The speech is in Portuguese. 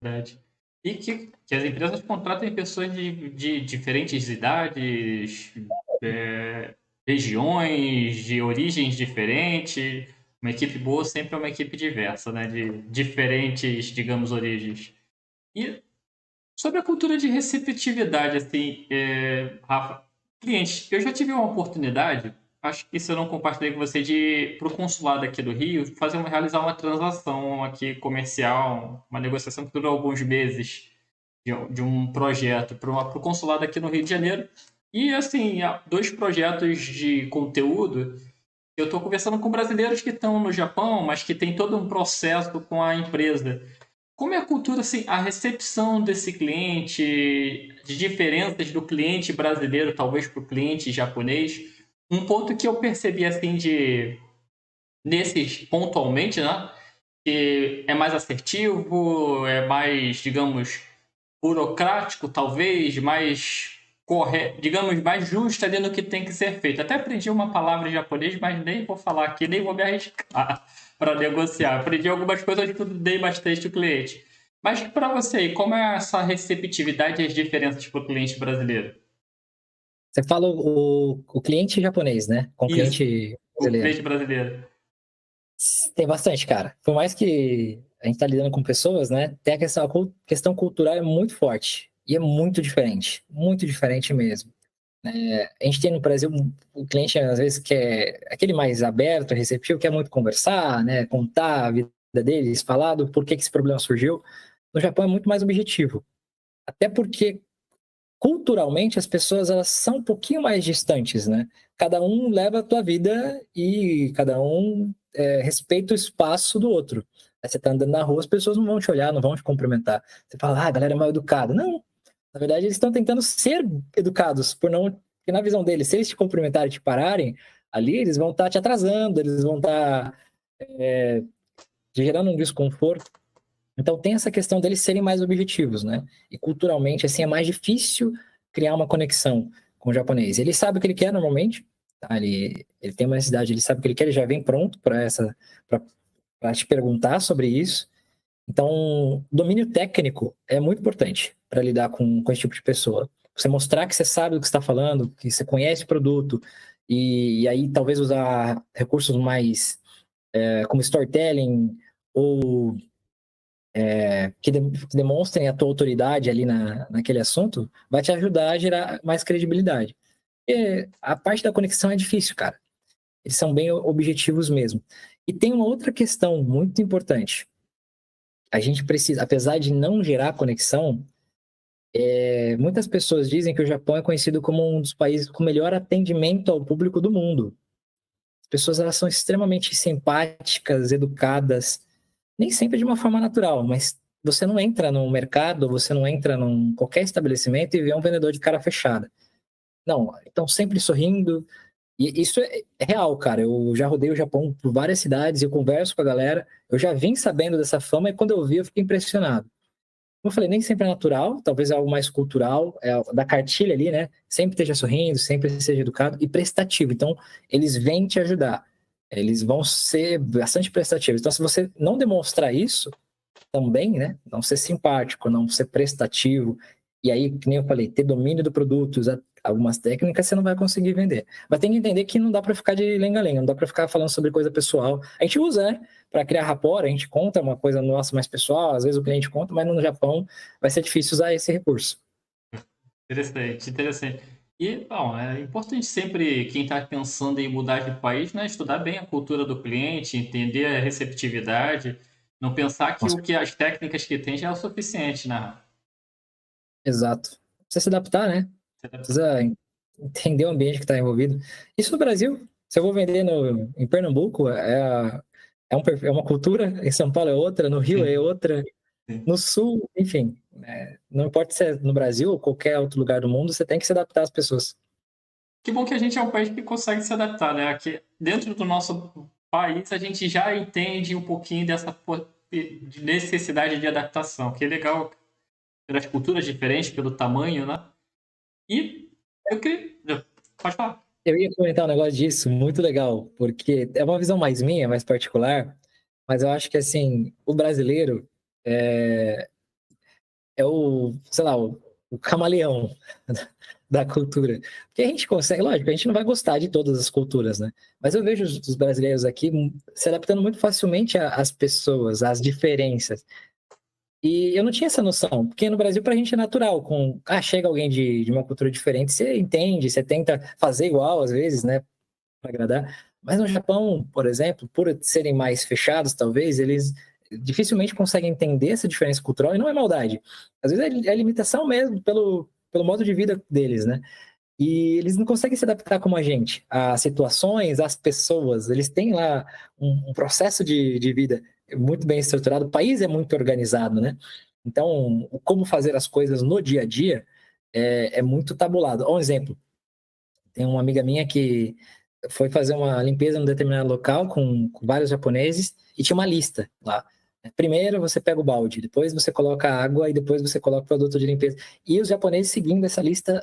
Verdade. E que as empresas contratem pessoas de diferentes idades, é, regiões, de origens diferentes. Uma equipe boa sempre é uma equipe diversa, né? De diferentes, digamos, origens. E sobre a cultura de receptividade, assim, Rafa, clientes, eu já tive uma oportunidade, acho que isso eu não compartilhei com você, de ir para o consulado aqui do Rio, realizar uma transação aqui comercial, uma negociação que durou alguns meses de um projeto para o consulado aqui no Rio de Janeiro. E, assim, há dois projetos de conteúdo. Eu estou conversando com brasileiros que estão no Japão, mas que tem todo um processo com a empresa. Como é a cultura, assim, a recepção desse cliente, de diferenças do cliente brasileiro, talvez para o cliente japonês? Um ponto que eu percebi, assim, nesses pontualmente, né? Que é mais assertivo, é mais, digamos, burocrático, talvez, mais correto, digamos, mais justo ali no que tem que ser feito. Até aprendi uma palavra em japonês, mas nem vou falar aqui, nem vou me arriscar para negociar. Aprendi algumas coisas que eu dei bastante o cliente. Mas para você, como é essa receptividade e as diferenças para o cliente brasileiro? Você fala o cliente japonês, né? Com o Isso, cliente o brasileiro. cliente brasileiro. Tem bastante, cara. Por mais que a gente tá lidando com pessoas, né? Tem a questão cultural é muito forte. E é muito diferente mesmo. A gente tem no Brasil o cliente, às vezes, que é aquele mais aberto, receptivo, quer muito conversar, né? Contar a vida deles, falar do porquê que esse problema surgiu. No Japão é muito mais objetivo. Até porque culturalmente as pessoas elas são um pouquinho mais distantes, né? Cada um leva a tua vida e cada um respeita o espaço do outro. Aí você tá andando na rua, as pessoas não vão te olhar, não vão te cumprimentar. Você fala, a galera é mal educada. Não, na verdade eles estão tentando ser educados, por não, porque na visão deles, se eles te cumprimentarem e te pararem, ali eles vão estar te atrasando, eles vão estar gerando um desconforto. Então tem essa questão deles serem mais objetivos, né? E culturalmente, assim, é mais difícil criar uma conexão com o japonês. Ele sabe o que ele quer normalmente, tá? Ele tem uma necessidade, ele sabe o que ele quer, ele já vem pronto para te perguntar sobre isso. Então, domínio técnico é muito importante para lidar com esse tipo de pessoa. Você mostrar que você sabe do que está falando, que você conhece o produto, e aí talvez usar recursos mais como storytelling ou que demonstrem a tua autoridade ali naquele assunto, vai te ajudar a gerar mais credibilidade. E a parte da conexão é difícil, cara. Eles são bem objetivos mesmo. E tem uma outra questão muito importante. A gente precisa, apesar de não gerar conexão, muitas pessoas dizem que o Japão é conhecido como um dos países com melhor atendimento ao público do mundo. As pessoas elas são extremamente simpáticas, educadas, nem sempre de uma forma natural, mas você não entra num mercado, você não entra num qualquer estabelecimento e vê um vendedor de cara fechada. Não, estão sempre sorrindo. E isso é real, cara. Eu já rodei o Japão por várias cidades, eu converso com a galera. Eu já vim sabendo dessa fama e quando eu vi, eu fiquei impressionado. Como eu falei, nem sempre é natural, talvez é algo mais cultural, é da cartilha ali, né? Sempre esteja sorrindo, sempre seja educado e prestativo. Então, eles vêm te ajudar. Eles vão ser bastante prestativos. Então, se você não demonstrar isso, também, né? Não ser simpático, não ser prestativo. E aí, que nem eu falei, ter domínio do produto, usar algumas técnicas, você não vai conseguir vender. Mas tem que entender que não dá para ficar de lenga-lenga, não dá para ficar falando sobre coisa pessoal. A gente usa, né? Para criar rapport, a gente conta uma coisa nossa mais pessoal, às vezes o cliente conta, mas no Japão vai ser difícil usar esse recurso. Interessante, interessante. E, bom, é importante sempre quem está pensando em mudar de país, né, estudar bem a cultura do cliente, entender a receptividade, não pensar que o que as técnicas que tem já é o suficiente, né? Exato. Precisa se adaptar, né? Precisa entender o ambiente que está envolvido. Isso no Brasil, se eu vou vender em Pernambuco, é uma cultura, em São Paulo é outra, no Rio é Sim, outra, sim. no Sul, enfim. Não importa se é no Brasil ou qualquer outro lugar do mundo, você tem que se adaptar às pessoas. Que bom que a gente é um país que consegue se adaptar, né? Aqui dentro do nosso país a gente já entende um pouquinho dessa de necessidade de adaptação, que é legal pelas culturas diferentes, pelo tamanho, né? E eu queria. Pode falar. Eu ia comentar um negócio disso, muito legal, porque é uma visão mais minha, mais particular, mas eu acho que, assim, o brasileiro, é, é o, sei lá, o camaleão da cultura. Porque a gente consegue, lógico, a gente não vai gostar de todas as culturas, né? Mas eu vejo os brasileiros aqui se adaptando muito facilmente às pessoas, às diferenças. E eu não tinha essa noção, porque no Brasil pra gente é natural, chega alguém de uma cultura diferente, você entende, você tenta fazer igual às vezes, né, para agradar. Mas no Japão, por exemplo, por serem mais fechados, talvez, eles dificilmente conseguem entender essa diferença cultural, e não é maldade. Às vezes é limitação mesmo pelo modo de vida deles, né? E eles não conseguem se adaptar como a gente, às situações, às pessoas. Eles têm lá um processo de vida muito bem estruturado. O país é muito organizado, né? Então, como fazer as coisas no dia a dia é muito tabulado. Um exemplo, tem uma amiga minha que foi fazer uma limpeza num determinado local com vários japoneses e tinha uma lista lá. Primeiro você pega o balde, depois você coloca a água e depois você coloca o produto de limpeza. E os japoneses seguindo essa lista